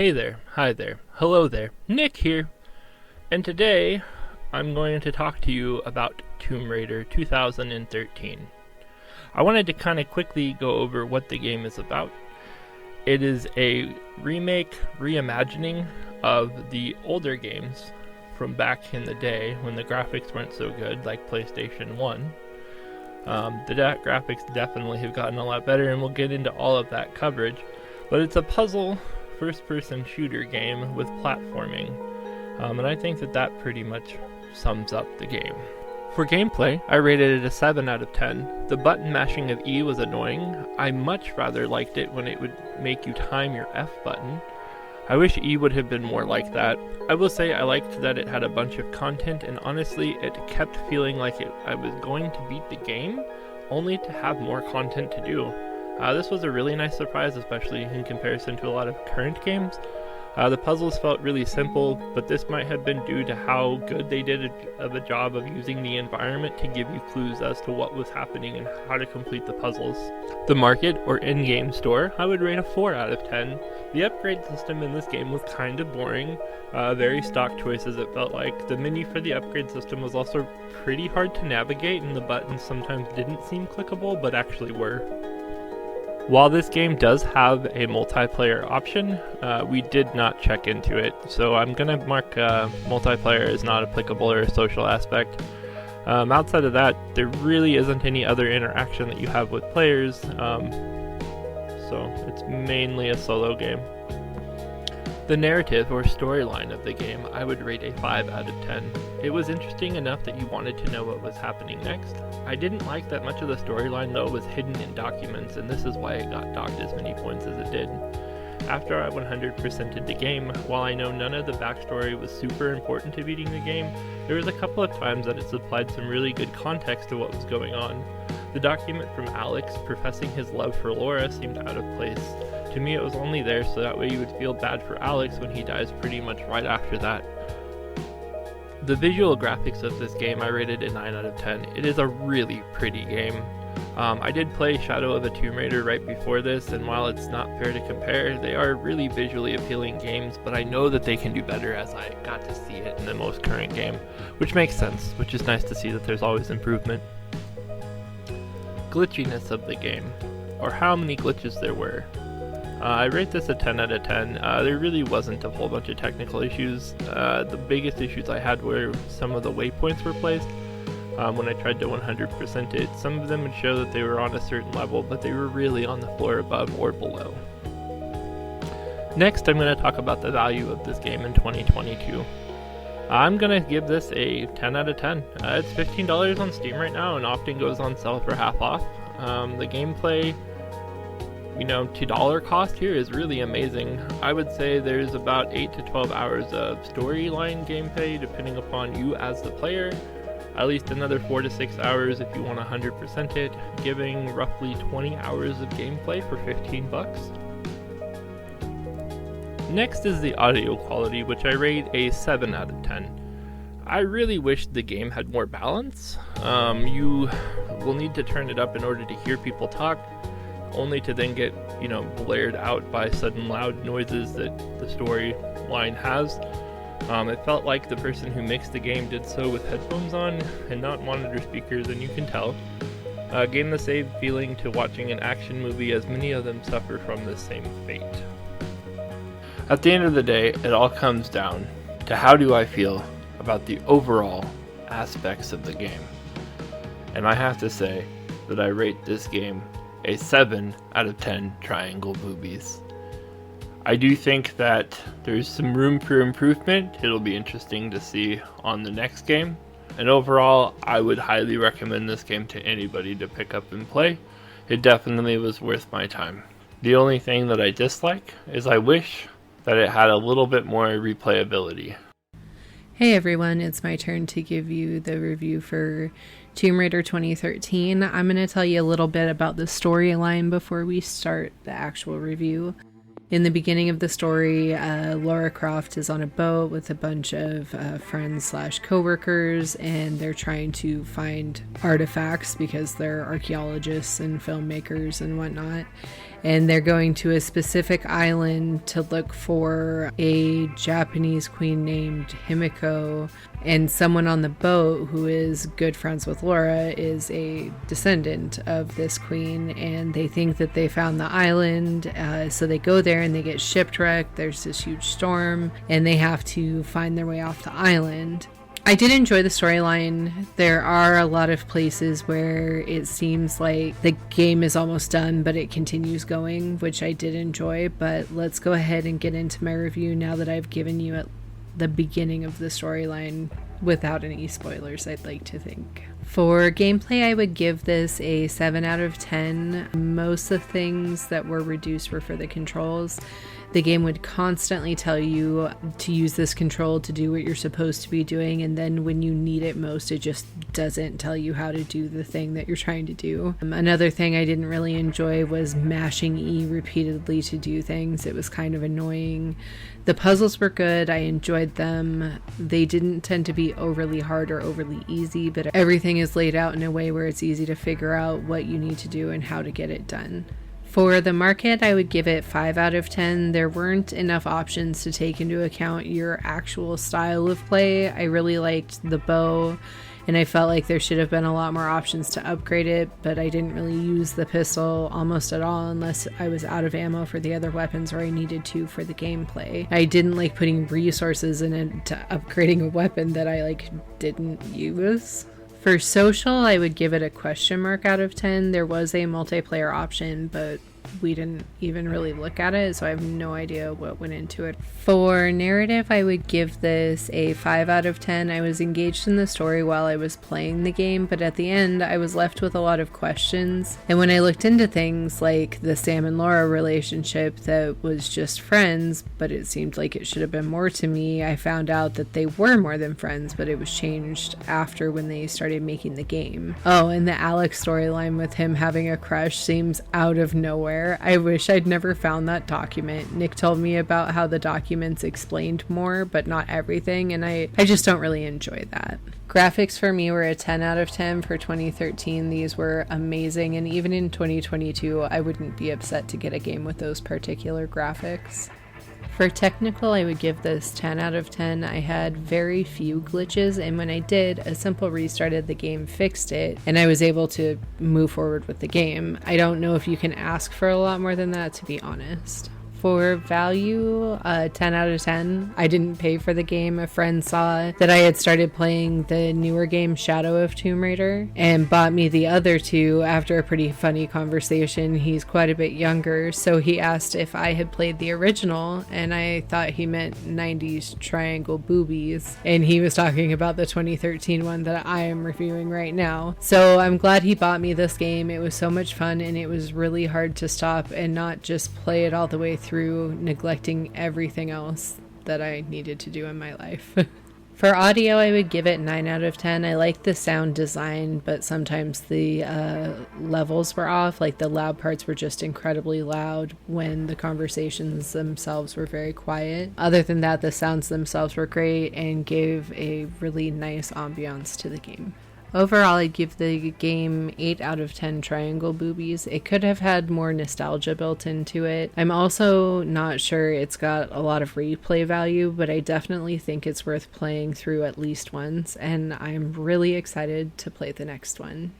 Hey there, hi there, hello there, Nick here, and today I'm going to talk to you about Tomb Raider 2013. I wanted to kind of quickly go over what the game is about. It is a remake, reimagining of the older games from back in the day when the graphics weren't so good, like PlayStation 1. The graphics definitely have gotten a lot better, and we'll get into all of that coverage, but it's a puzzle first-person shooter game with platforming, and I think that pretty much sums up the game. For gameplay, I rated it a 7 out of 10. The button mashing of E was annoying. I much rather liked it when it would make you time your F button. I wish E would have been more like that. I will say I liked that it had a bunch of content, and honestly it kept feeling like I was going to beat the game, only to have more content to do. This was a really nice surprise, especially in comparison to a lot of current games. The puzzles felt really simple, but this might have been due to how good they did of a job of using the environment to give you clues as to what was happening and how to complete the puzzles. The market, or in-game store, I would rate a 4 out of 10. The upgrade system in this game was kind of boring, very stock choices it felt like. The menu for the upgrade system was also pretty hard to navigate, and the buttons sometimes didn't seem clickable, but actually were. While this game does have a multiplayer option, we did not check into it, so I'm going to mark multiplayer as not applicable or a social aspect. Outside of that, there really isn't any other interaction that you have with players, so it's mainly a solo game. The narrative or storyline of the game, I would rate a 5 out of 10. It was interesting enough that you wanted to know what was happening next. I didn't like that much of the storyline though was hidden in documents, and this is why it got docked as many points as it did. After I 100%ed the game, while I know none of the backstory was super important to beating the game, there was a couple of times that it supplied some really good context to what was going on. The document from Alex professing his love for Laura seemed out of place. To me, it was only there so that way you would feel bad for Alex when he dies pretty much right after that. The visual graphics of this game I rated a 9 out of 10. It is a really pretty game. I did play Shadow of the Tomb Raider right before this, and while it's not fair to compare, they are really visually appealing games, but I know that they can do better as I got to see it in the most current game, which makes sense, which is nice to see that there's always improvement. Glitchiness of the game, or how many glitches there were. I rate this a 10 out of 10. There really wasn't a whole bunch of technical issues. The biggest issues I had were some of the waypoints were placed. When I tried to 100% it, some of them would show that they were on a certain level, but they were really on the floor above or below. Next, I'm going to talk about the value of this game in 2022. I'm going to give this a 10 out of 10. It's $15 on Steam right now and often goes on sale for half off. The gameplay, to dollar cost here is really amazing. I would say there's about 8 to 12 hours of storyline gameplay depending upon you as the player. At least another 4 to 6 hours if you want to 100% it, giving roughly 20 hours of gameplay for $15. Next is the audio quality, which I rate a 7 out of 10. I really wish the game had more balance. You will need to turn it up in order to hear people talk, only to then get, blared out by sudden loud noises that the storyline has. It felt like the person who mixed the game did so with headphones on and not monitor speakers, and you can tell. Gave the same feeling to watching an action movie, as many of them suffer from the same fate. At the end of the day, it all comes down to how do I feel about the overall aspects of the game. And I have to say that I rate this game a 7 out of 10 triangle boobies. I do think that there's some room for improvement. It'll be interesting to see on the next game. And overall, I would highly recommend this game to anybody to pick up and play. It definitely was worth my time. The only thing that I dislike is I wish that it had a little bit more replayability. Hey everyone, it's my turn to give you the review for Tomb Raider 2013. I'm going to tell you a little bit about the storyline before we start the actual review. In the beginning of the story, Lara Croft is on a boat with a bunch of friends/co-workers, and they're trying to find artifacts because they're archaeologists and filmmakers and whatnot. and they're going to a specific island to look for a Japanese queen named Himiko, and someone on the boat who is good friends with Laura is a descendant of this queen, and they think that they found the island, so they go there and they get shipwrecked. There's this huge storm and they have to find their way off the island. I did enjoy the storyline. There are a lot of places where it seems like the game is almost done, but it continues going, which I did enjoy. But let's go ahead and get into my review now that I've given you at the beginning of the storyline without any spoilers, I'd like to think. For gameplay, I would give this a 7 out of 10. Most of the things that were reduced were for the controls. The game would constantly tell you to use this control to do what you're supposed to be doing, and then when you need it most, it just doesn't tell you how to do the thing that you're trying to do. Another thing I didn't really enjoy was mashing E repeatedly to do things. It was kind of annoying. The puzzles were good. I enjoyed them. They didn't tend to be overly hard or overly easy, but everything is laid out in a way where it's easy to figure out what you need to do and how to get it done. For the market, I would give it 5 out of 10. There weren't enough options to take into account your actual style of play. I really liked the bow, and I felt like there should have been a lot more options to upgrade it, but I didn't really use the pistol almost at all unless I was out of ammo for the other weapons or I needed to for the gameplay. I didn't like putting resources into upgrading a weapon that I didn't use. For social, I would give it a question mark out of 10. There was a multiplayer option, but we didn't even really look at it, so I have no idea what went into it. For narrative, I would give this a 5 out of 10. I was engaged in the story while I was playing the game, but at the end, I was left with a lot of questions. And when I looked into things like the Sam and Laura relationship that was just friends, but it seemed like it should have been more to me, I found out that they were more than friends, but it was changed after when they started making the game. Oh, and the Alex storyline with him having a crush seems out of nowhere. I wish I'd never found that document. Nick told me about how the documents explained more, but not everything, and I just don't really enjoy that. Graphics for me were a 10 out of 10 for 2013. These were amazing, and even in 2022, I wouldn't be upset to get a game with those particular graphics. For technical, I would give this 10 out of 10. I had very few glitches, and when I did, a simple restart of the game fixed it, and I was able to move forward with the game. I don't know if you can ask for a lot more than that, to be honest. For value, 10 out of 10. I didn't pay for the game. A friend saw that I had started playing the newer game Shadow of Tomb Raider and bought me the other two after a pretty funny conversation. He's quite a bit younger, so he asked if I had played the original, and I thought he meant 90s triangle boobies, and he was talking about the 2013 one that I am reviewing right now. So I'm glad he bought me this game. It was so much fun, and it was really hard to stop and not just play it all the way through, neglecting everything else that I needed to do in my life. For audio, I would give it 9 out of 10. I like the sound design, but sometimes the levels were off. Like the loud parts were just incredibly loud when the conversations themselves were very quiet. Other than that, the sounds themselves were great and gave a really nice ambiance to the game. Overall, I'd give the game 8 out of 10 triangle boobies. It could have had more nostalgia built into it. I'm also not sure it's got a lot of replay value, but I definitely think it's worth playing through at least once, and I'm really excited to play the next one.